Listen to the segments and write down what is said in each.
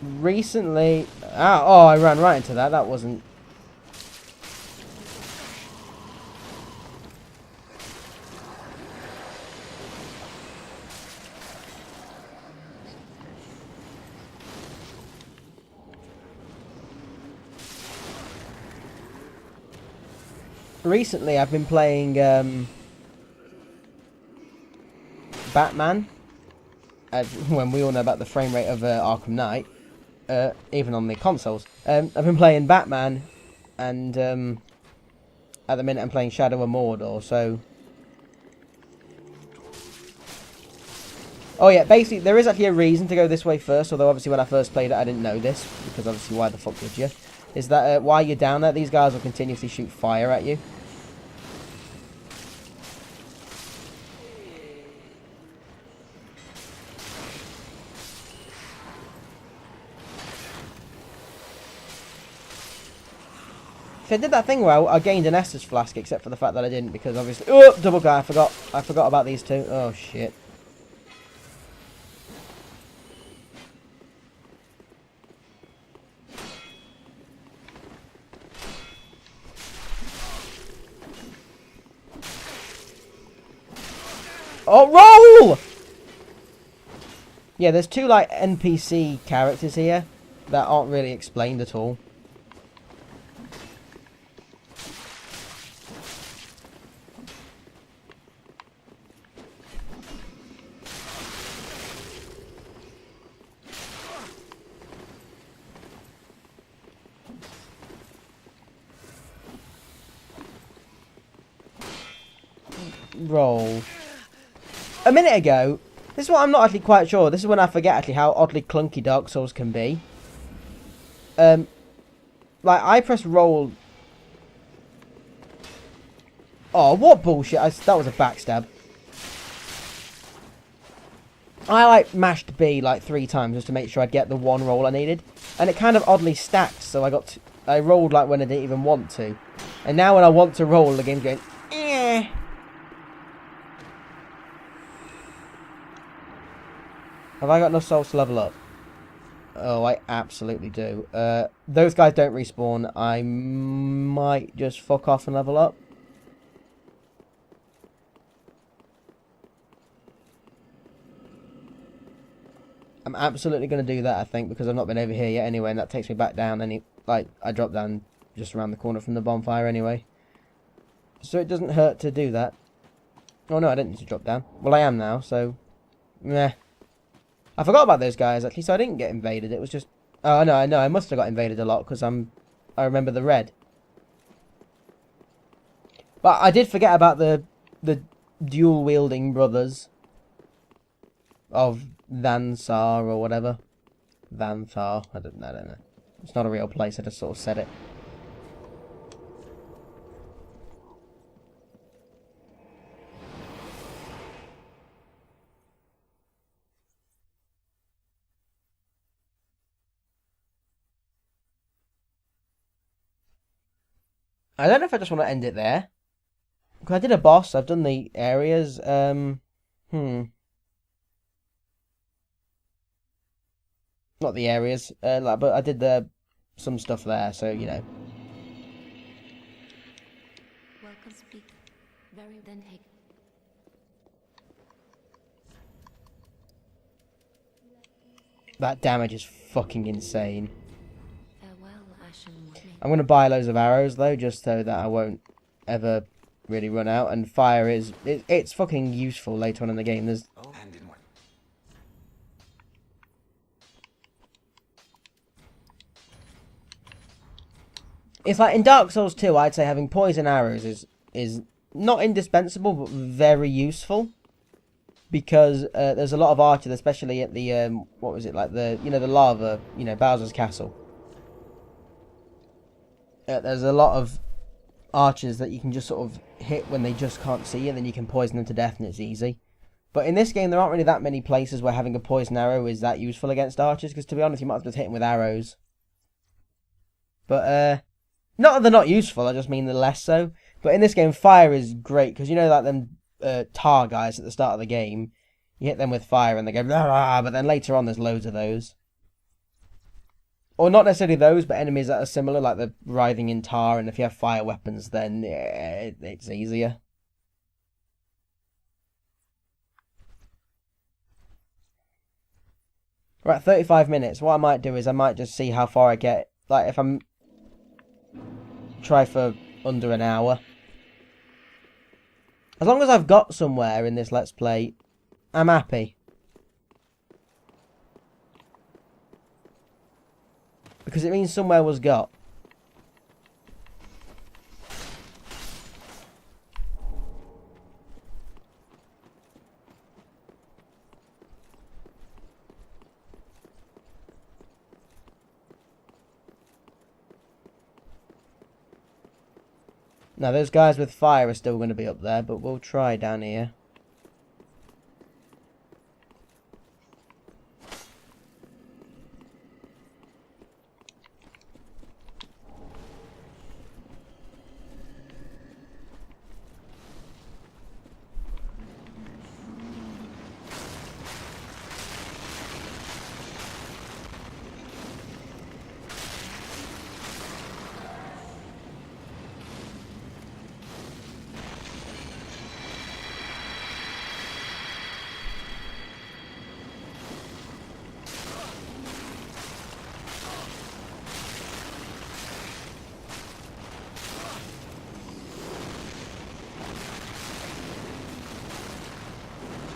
Recently... oh, I ran right into that. That wasn't... Recently, I've been playing Batman. When we all know about the frame rate of Arkham Knight, even on the consoles. I've been playing Batman, and at the minute I'm playing Shadow of Mordor. So, oh yeah, basically there is actually a reason to go this way first. Although obviously when I first played it, I didn't know this because obviously why the fuck would you? Is that while you're down there, these guys will continuously shoot fire at you. So I did that thing where I gained an Estus flask, except for the fact that I didn't, because obviously... Oh, double guy, I forgot about these two. Oh, shit. Oh, roll! Yeah, there's two, like, NPC characters here that aren't really explained at all. Roll. A minute ago, this is what I'm not actually quite sure. This is when I forget actually how oddly clunky Dark Souls can be. Like I press roll. Oh, what bullshit! That was a backstab. I like mashed B like 3 times just to make sure I'd get the one roll I needed, and it kind of oddly stacked. So I rolled like when I didn't even want to, and now when I want to roll, the game's going. Eh. Have I got enough souls to level up? Oh, I absolutely do. Those guys don't respawn. I might just fuck off and level up. I'm absolutely going to do that, I think, because I've not been over here yet anyway, and that takes me back down. I drop down just around the corner from the bonfire anyway. So it doesn't hurt to do that. Oh no, I didn't need to drop down. Well, I am now, so... Meh. I forgot about those guys, actually, so I didn't get invaded. It was just... Oh, no, I must have got invaded a lot, because I remember the red. But I did forget about the dual-wielding brothers of Thansar, or whatever. Thanthar, I don't know. It's not a real place, I just sort of said it. I don't know if I just want to end it there. Because I did a boss, I've done the areas, Not the areas, but I did some stuff there, so, you know. Welcome, speak. Very then take. That damage is fucking insane. Farewell, Ashen Woodley. I'm going to buy loads of arrows, though, just so that I won't ever really run out. And fire is... It's fucking useful later on in the game. There's... It's like in Dark Souls 2, I'd say having poison arrows is not indispensable, but very useful. Because there's a lot of archers, especially at the, what was it, like the, the lava, Bowser's Castle. There's a lot of archers that you can just sort of hit when they just can't see you, and then you can poison them to death and it's easy. But in this game, there aren't really that many places where having a poison arrow is that useful against archers, because to be honest, you might as well just hit them with arrows. But, not that they're not useful, I just mean they're less so. But in this game, fire is great, because like them tar guys at the start of the game, you hit them with fire and they go, blah, blah, but then later on there's loads of those. Or not necessarily those, but enemies that are similar, like the writhing in tar, and if you have fire weapons, then yeah, it's easier. Right, 35 minutes. What I might do is I might just see how far I get. Like, if I'm... Try for under an hour. As long as I've got somewhere in this Let's Play, I'm happy. Because it means somewhere was got. Now, those guys with fire are still going to be up there, but we'll try down here.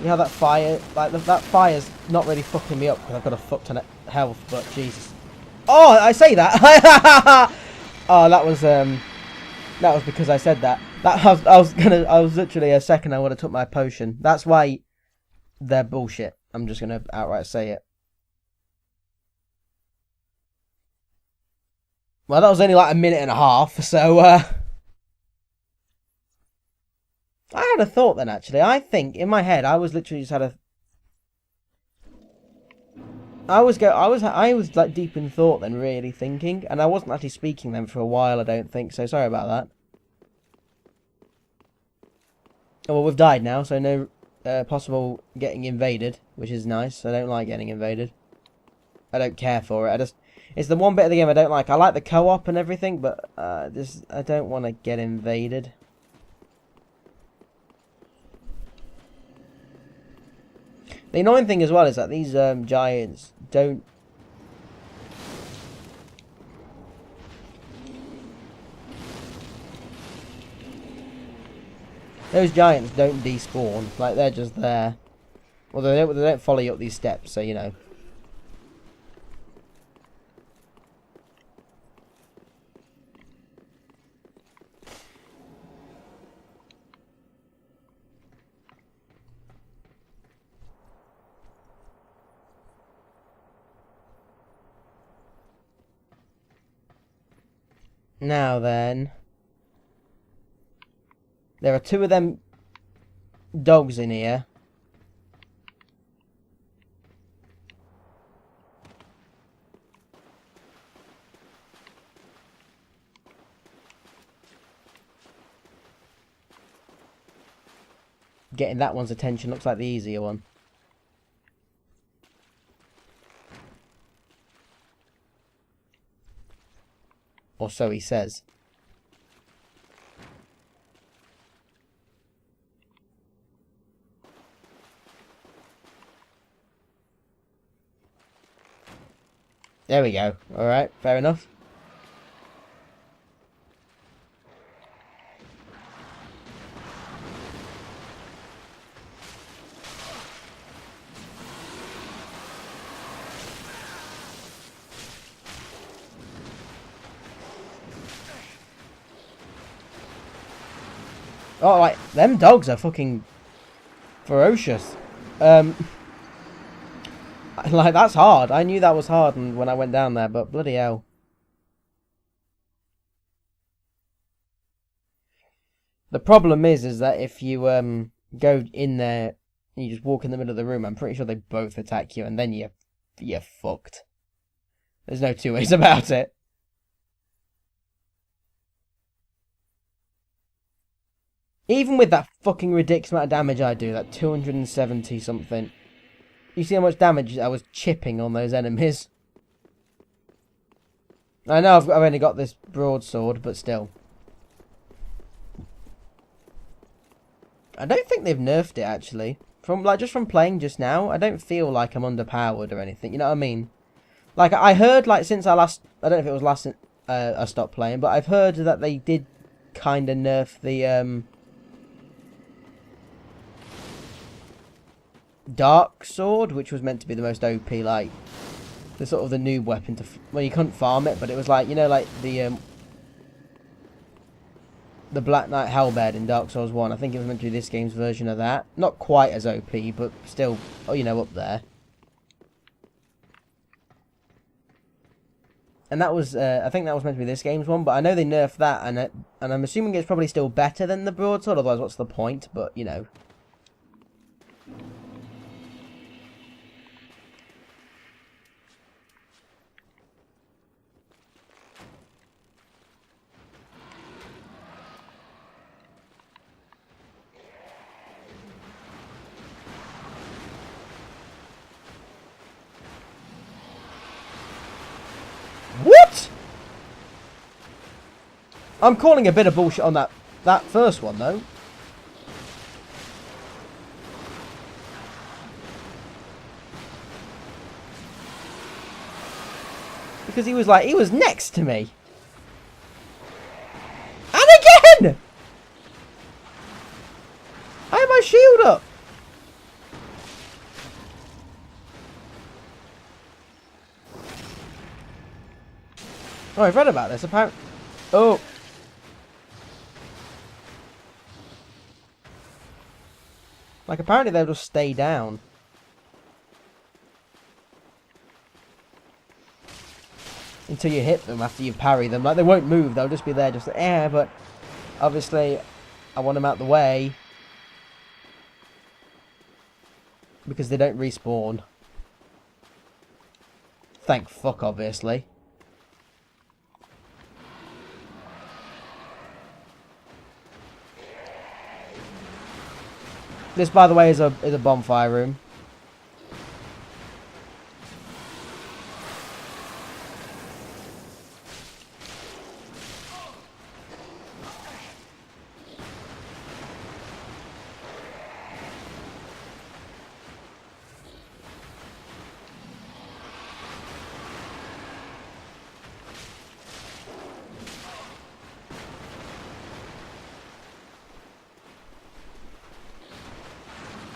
You know that fire, like that fire's not really fucking me up because I've got a fuck ton of health, but Jesus. Oh, I say that. Oh, that was because I said that. I was literally a second I would have took my potion. That's why they're bullshit. I'm just gonna outright say it. Well, that was only like a minute and a half, so I had a thought then, actually. I think, in my head, I was literally just had a... I was like deep in thought then, really thinking, and I wasn't actually speaking then for a while, I don't think, so sorry about that. Oh, well, we've died now, so no possible getting invaded, which is nice. I don't like getting invaded. I don't care for it. It's the one bit of the game I don't like. I like the co-op and everything, but I don't want to get invaded. The annoying thing as well is that these giants don't... Those giants don't despawn. Like, they're just there. Well, they don't follow you up these steps, so, you know. Now then, there are two of them dogs in here. Getting that one's attention looks like the easier one. Or so he says. There we go. Alright, fair enough. Oh, like, them dogs are fucking ferocious. Like, that's hard. I knew that was hard when I went down there, but bloody hell. The problem is that if you go in there and you just walk in the middle of the room, I'm pretty sure they both attack you, and then you're fucked. There's no two ways about it. Even with that fucking ridiculous amount of damage I do, that 270 something. You see how much damage I was chipping on those enemies? I know I've only got this broadsword, but still. I don't think they've nerfed it, actually. Just from playing just now, I don't feel like I'm underpowered or anything, you know what I mean? Like, I heard, like, since I don't know if it was last I stopped playing, but I've heard that they did kind of nerf the, Dark Sword, which was meant to be the most OP, like, the sort of the noob weapon to... Well, you couldn't farm it, but it was like, you know, like, the Black Knight Halberd in Dark Souls 1. I think it was meant to be this game's version of that. Not quite as OP, but still, oh, you know, up there. And that was, I think that was meant to be this game's one, but I know they nerfed that, and I'm assuming it's probably still better than the broadsword, otherwise what's the point, but, you know. What? I'm calling a bit of bullshit on that first one, though. Because he was next to me. And again! I had my shield up. Oh, I've read about this. Apparently, oh, like apparently they'll just stay down until you hit them after you parry them. Like they won't move. They'll just be there, just But obviously, I want them out the way because they don't respawn. Thank fuck, obviously. This, by the way, is a bonfire room.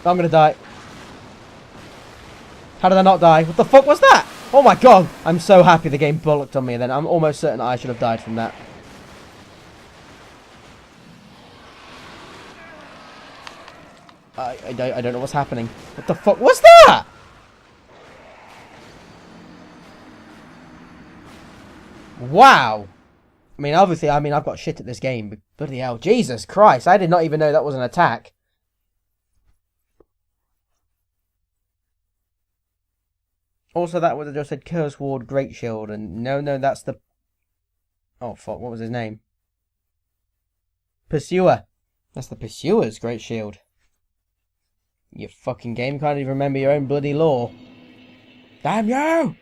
I'm gonna die. How did I not die? What the fuck was that? Oh my god! I'm so happy the game bollocked on me, and then I'm almost certain I should have died from that. I don't know what's happening. What the fuck was that? Wow. I mean, obviously, I've got shit at this game, but bloody hell. Jesus Christ, I did not even know that was an attack. Also, that would have just said Curse Ward Great Shield, and no, that's the... Oh, fuck, what was his name? Pursuer. That's the Pursuer's Great Shield. You fucking game can't even remember your own bloody lore. Damn you!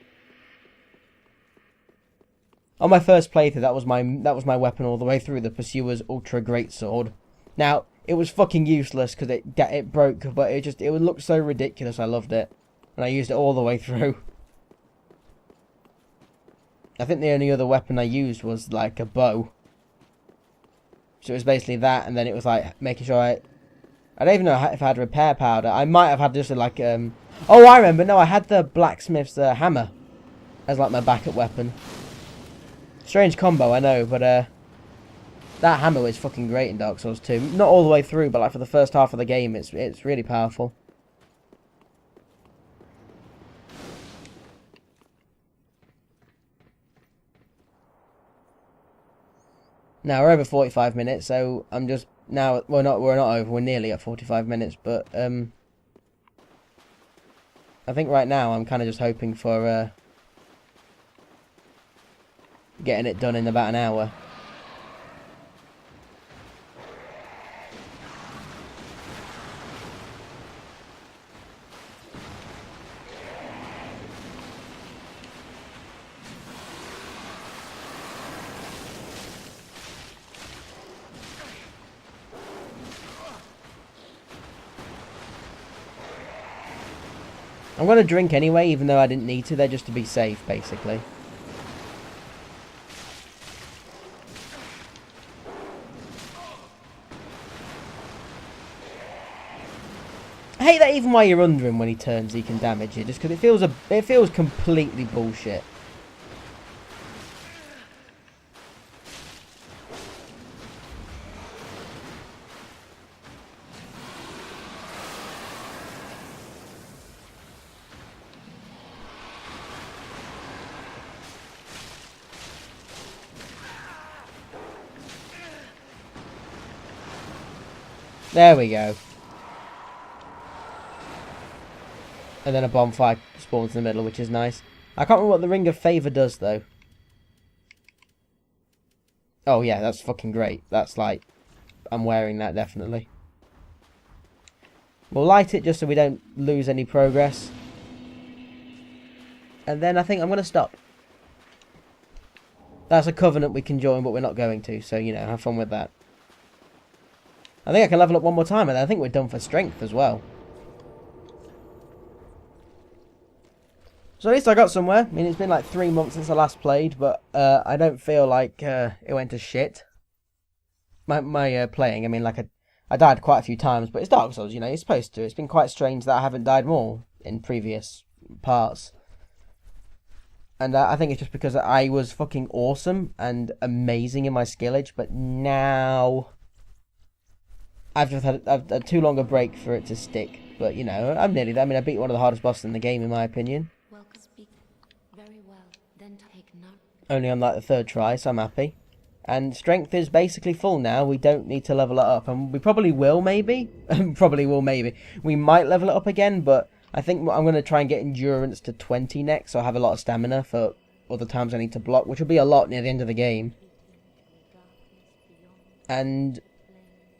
On my first playthrough, that was my weapon all the way through, the Pursuer's Ultra Great Sword. Now, it was fucking useless because it broke, but it would look so ridiculous. I loved it. And I used it all the way through. I think the only other weapon I used was like a bow. So it was basically that, and then it was like making sure I don't even know if I had repair powder. I might have had just like oh, I remember. No, I had the blacksmith's hammer as like my backup weapon. Strange combo, I know, but that hammer was fucking great in Dark Souls 2. Not all the way through, but like for the first half of the game, it's really powerful. Now we're over 45 minutes, so I'm just now we're not over. We're nearly at 45 minutes, but I think right now I'm kind of just hoping for getting it done in about an hour. I'm going to drink anyway, even though I didn't need to. They're just to be safe, basically. I hate that even while you're under him, when he turns, he can damage you. Just because it feels completely bullshit. There we go. And then a bonfire spawns in the middle, which is nice. I can't remember what the Ring of Favour does, though. Oh, yeah, that's fucking great. That's like... I'm wearing that, definitely. We'll light it just so we don't lose any progress. And then I think I'm going to stop. That's a covenant we can join, but we're not going to. So, you know, have fun with that. I think I can level up one more time, and I think we're done for strength as well. So at least I got somewhere. I mean, it's been like 3 months since I last played, but I don't feel like it went to shit. My playing, I mean, like I died quite a few times, but it's Dark Souls, you know, you're supposed to. It's been quite strange that I haven't died more in previous parts. And I think it's just because I was fucking awesome and amazing in my skillage, but now I've had too long a break for it to stick. But, you know, I'm nearly there. I mean, I beat one of the hardest bosses in the game, in my opinion. Very well. Then take note. Only on like the 3rd try, so I'm happy. And strength is basically full now. We don't need to level it up. And we probably will, maybe. We might level it up again, but I think I'm going to try and get endurance to 20 next, so I have a lot of stamina for other times I need to block, which will be a lot near the end of the game. And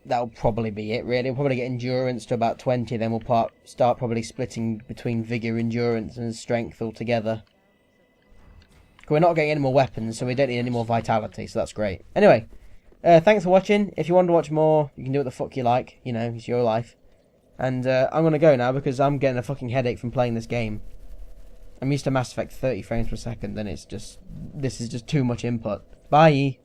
that'll probably be it, really. We'll probably get endurance to about 20, then we'll start probably splitting between vigor, endurance, and strength altogether. We're not getting any more weapons, so we don't need any more vitality, so that's great. Anyway, thanks for watching. If you want to watch more, you can do what the fuck you like. You know, it's your life. And I'm going to go now, because I'm getting a fucking headache from playing this game. I'm used to Mass Effect 30 frames per second, and this is just too much input. Bye!